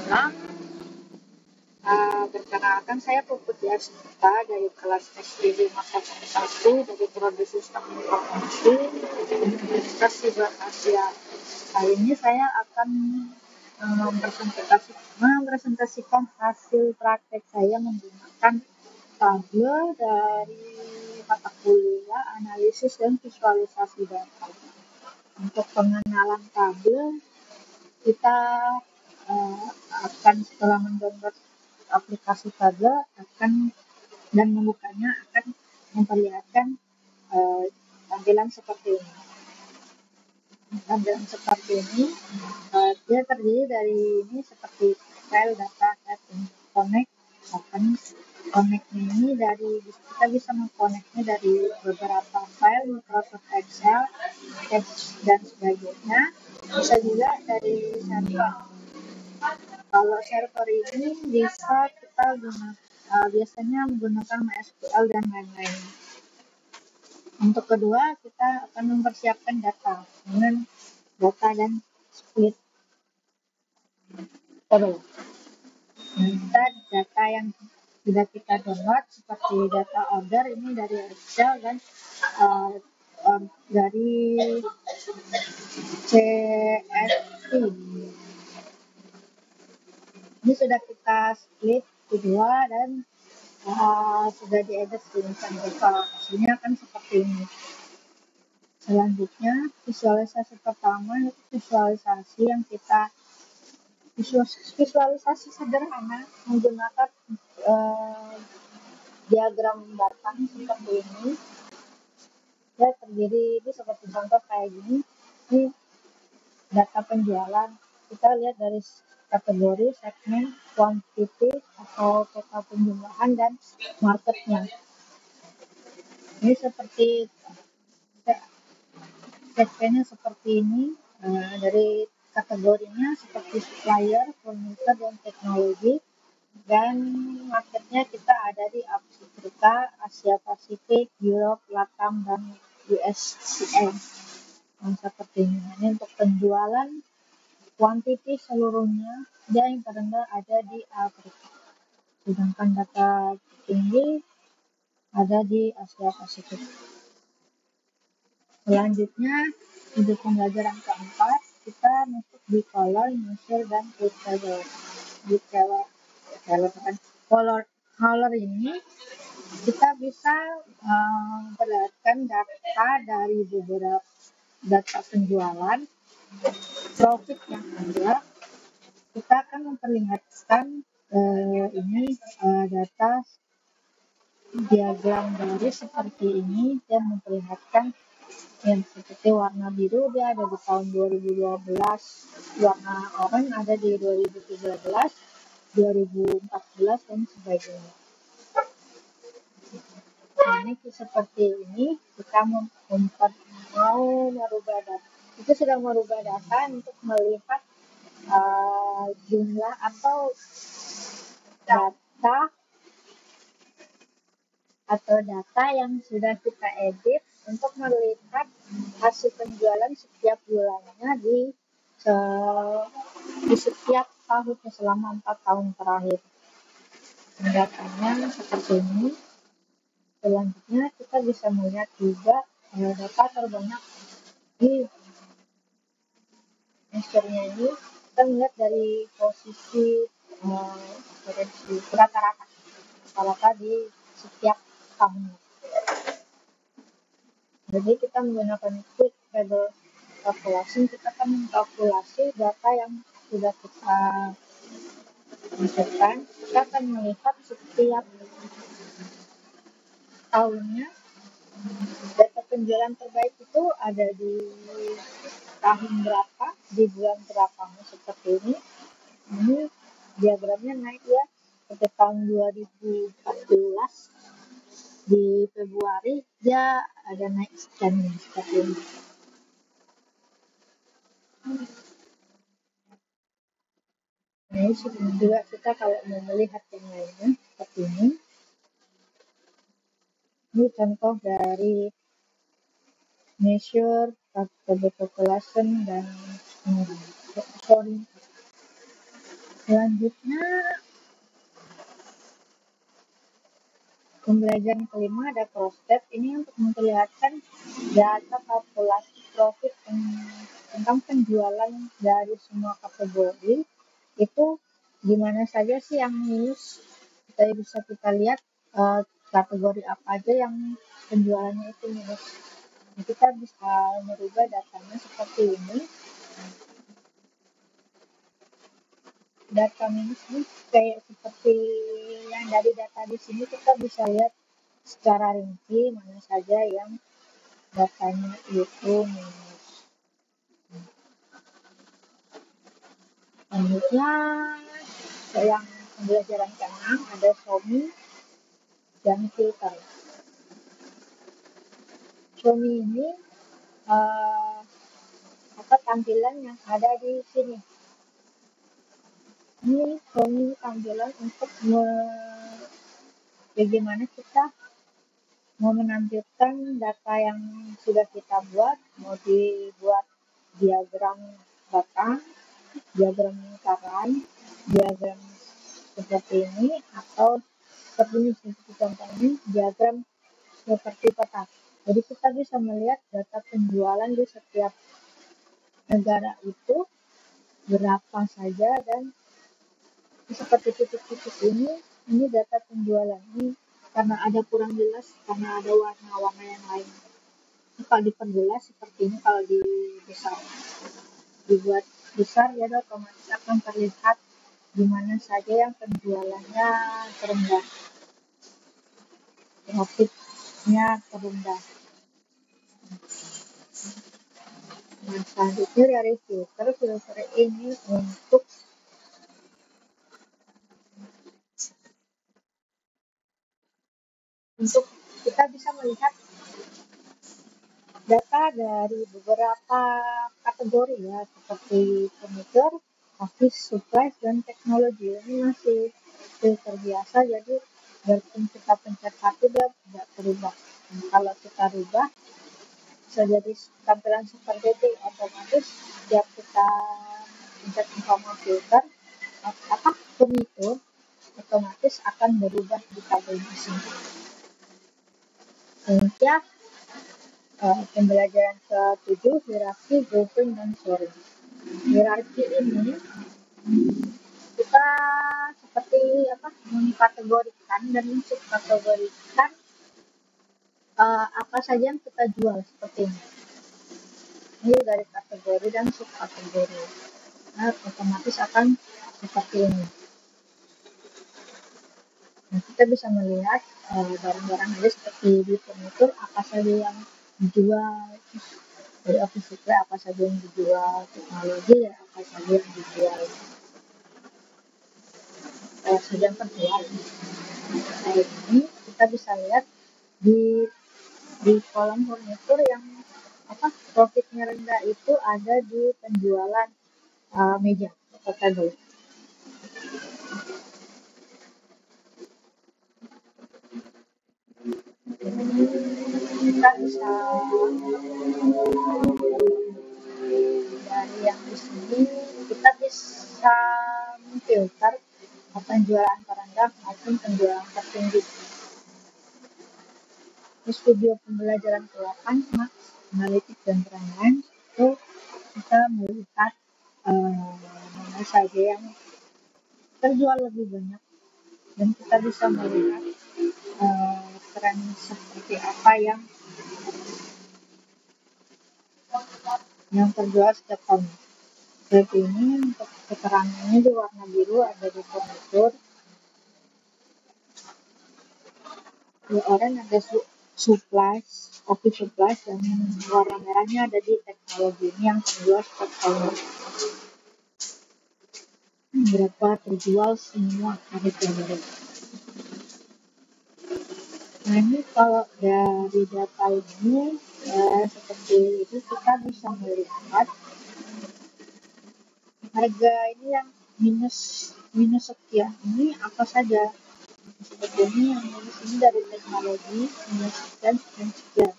malam. Perkenalkan, saya Puput Yasmita dari kelas SD 501 dari Prodi Sistem Informasi Universitas Siber Asia. Kali ini saya akan mempresentasikan hasil praktek saya menggunakan tabel dari mata kuliah analisis dan visualisasi data. Untuk pengenalan tabel, kita akan setelah mendownload aplikasi tabel dan membukanya akan memperlihatkan tampilan seperti ini. Dia terdiri dari ini seperti file data add connect. Connect-nya ini kita bisa mengkoneknya dari beberapa file Microsoft Excel, text dan sebagainya. Bisa juga dari server. Kalau server ini bisa kita biasanya menggunakan MySQL dan lain-lain. Untuk kedua, kita akan mempersiapkan data dengan data dan split table. Data yang sudah kita download seperti data order ini dari Excel dan dari CSV. Ini sudah kita split kedua dan sudah diedit sedemikian rupa. Hasilnya akan seperti ini. Selanjutnya, visualisasi pertama itu visualisasi sederhana menggunakan diagram batang seperti ini. Ya, terdiri ini seperti contoh kayak gini. Ini data penjualan. Kita lihat dari kategori, segmen, quantity atau total penjumlahan dan marketnya. Ini seperti segmennya seperti ini. Dari kategorinya seperti supplier, furniture dan teknologi, dan marketnya kita ada di Afrika, Asia Pasifik, Europe, Latam dan USCA. Seperti ini. Ini untuk penjualan, quantity seluruhnya yang terendah ada di Afrika, sedangkan data tinggi ada di Asia Pasifik. Selanjutnya, untuk pembelajaran keempat, kita masuk di color, measure, dan color ini kita bisa memperlihatkan data dari beberapa data penjualan, profit yang ada. Kita akan memperlihatkan data diagram garis seperti ini dan memperlihatkan yang seperti warna biru dia ada di tahun 2012, warna oranye ada di 2013, 2014 dan sebagainya. Ini seperti ini kita mau merubah data. Kita sedang merubah data untuk melihat jumlah atau data yang sudah kita edit untuk melihat hasil penjualan setiap bulannya di setiap tahunnya selama 4 tahun terakhir. Datanya seperti ini. Selanjutnya kita bisa melihat juga data terbanyak di measure-nya ini. Kita melihat dari posisi rata-rata di setiap tahun. Jadi kita menggunakan quick table calculation, kita akan mengkalkulasi data yang sudah kita masukkan. Kita akan melihat setiap tahunnya data penjualan terbaik itu ada di tahun berapa, di bulan berapa. Seperti ini. Ini diagramnya naik ya. Pada tahun 2014 di Februari dia ada naik sekian seperti ini. Nah, ini juga kita kalau mau melihat yang lainnya seperti ini. Ini contoh dari measure, table calculation dan Selanjutnya, pembelajaran kelima ada prospek. Ini untuk memperlihatkan data kalkulasi profit tentang penjualan dari semua kategori. Itu gimana saja sih yang minus? Kita lihat kategori apa aja yang penjualannya itu minus. Nah, kita bisa merubah datanya seperti ini. Data minus ini kayak seperti yang dari data di sini, kita bisa lihat secara rinci mana saja yang datanya itu minus. Selanjutnya, yang pembelajaran ke-6 ada Xiaomi dan filter. Xiaomi ini tampilan yang ada di sini. Ini Xiaomi tampilan untuk bagaimana kita mau menampilkan data yang sudah kita buat, mau dibuat diagram batang, diagram lingkaran, diagram seperti ini, atau seperti ini, seperti contoh ini, diagram seperti peta. Jadi kita bisa melihat data penjualan di setiap negara itu berapa saja, dan seperti titik-titik ini data penjualan. Ini karena ada kurang jelas, karena ada warna-warna yang lain. Kalau diperjelas seperti ini, kalau dibuat besar, ya otomatis akan terlihat di mana saja yang penjualannya terendah, profitnya terendah. Nah, selanjutnya dari filter ini untuk kita bisa melihat data dari beberapa kategori, ya, seperti furniture, office supplies, dan teknologi. Ini masih filter biasa, jadi walaupun kita pencet satu, dia tidak berubah. Nah, kalau kita rubah bisa jadi tampilan seperti itu. Otomatis setiap kita pencet tombol filter furniture, otomatis akan berubah di tabel di sini. Selanjutnya, pembelajaran ke-7, hierarki, grouping, dan sorting. Hierarki ini kita seperti mengkategorikan dan subkategorikan apa saja yang kita jual, seperti ini. Ini dari kategori dan subkategori. Nah, otomatis akan seperti ini. Nah, kita bisa melihat barang-barang aja seperti di furniture, apa saja yang dijual, dari office supply apa saja yang dijual, teknologi ya apa saja yang dijual, saja yang terjual. Nah, ini kita bisa lihat di kolom furniture yang profitnya rendah itu ada di penjualan meja atau table. Kita bisa dari yang di sini, kita bisa memfilter penjualan terendah maupun penjualan tertinggi. Terus video pembelajaran ke-8, Max, Analitik, dan Trendline, itu kita melihat mana saja yang terjual lebih banyak, dan kita bisa melihat tren seperti apa yang terjual setiap tahun. Seperti ini, untuk keterangannya di warna biru ada di furniture, di oranye ada supplies, office supplies, dan warna merahnya ada di teknologi. Ini yang terjual setiap tahun. Berapa terjual semua kategori. Nah, ini kalau dari data ini seperti itu, kita bisa melihat harga ini yang minus sekian, ini apa saja. Seperti ini yang minus ini dari teknologi, minus sekian.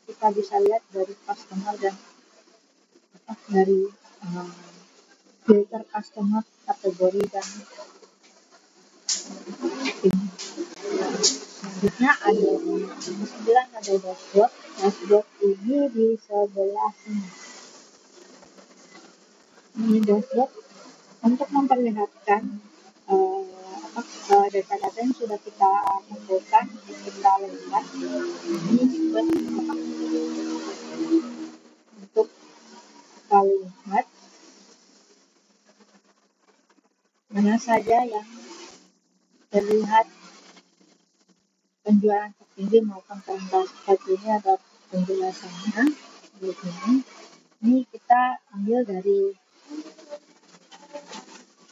Kita bisa lihat dari customer dan dari filter customer kategori dan tim. Selanjutnya ada 9 ada dashboard. Dashboard ini di sebelah sini. Ini dashboard untuk memperlihatkan data-data yang sudah kita kumpulkan, kita lihat. Ini juga untuk kita lihat mana saja yang terlihat penjualan tertinggi maupun terendah. Seperti ini ada penjelasannya. Ini kita ambil dari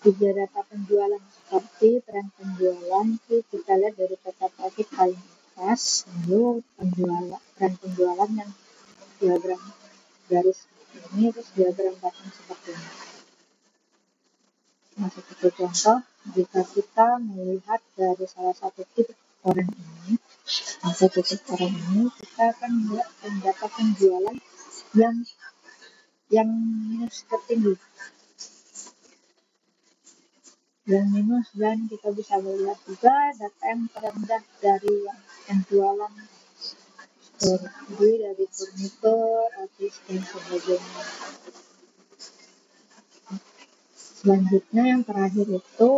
3 data penjualan seperti tren penjualan. Kita lihat dari peta profit paling atas, lalu tren penjualan yang diagram garis ini, terus diagram button seperti ini. Nah, seperti contoh, jika kita melihat dari salah satu titik orang ini, kita akan melihat data penjualan yang minus tertinggi, yang minus, dan kita bisa melihat juga data yang terendah dari yang penjualan store, dari furnitur, office, dan sebagainya. Selanjutnya yang terakhir itu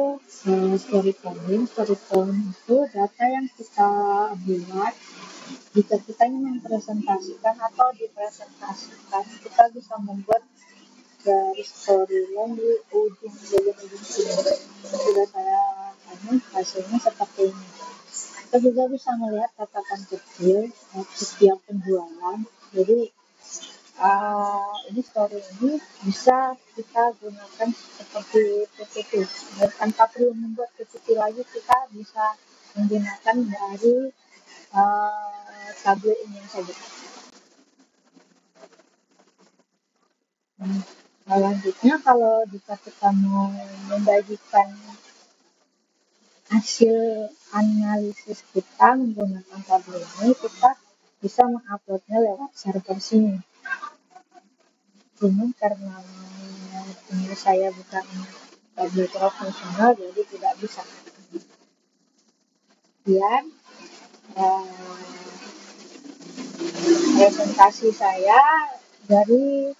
storytelling. Storytelling itu data yang kita buat jika kita ingin mempresentasikan atau dipresentasikan. Kita bisa membuat dari storyline di ujung sini. Sudah saya hasilnya seperti ini. Kita juga bisa melihat catatan kecil setiap penjualan. Jadi ini story ini bisa kita gunakan seperti PPT. Dan tanpa perlu membuat PPT lagi, kita bisa menggunakan dari tabel ini saja. Selanjutnya, kalau jika kita mau membagikan hasil analisis kita menggunakan tabel ini, kita bisa menguploadnya lewat server sini. Cuman karena ini saya bukan tabel profesional, jadi tidak bisa. Kemudian presentasi saya dari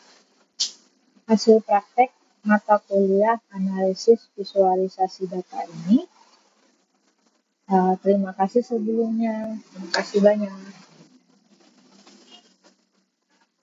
hasil praktek mata kuliah analisis visualisasi data ini. Terima kasih sebelumnya. Terima kasih banyak.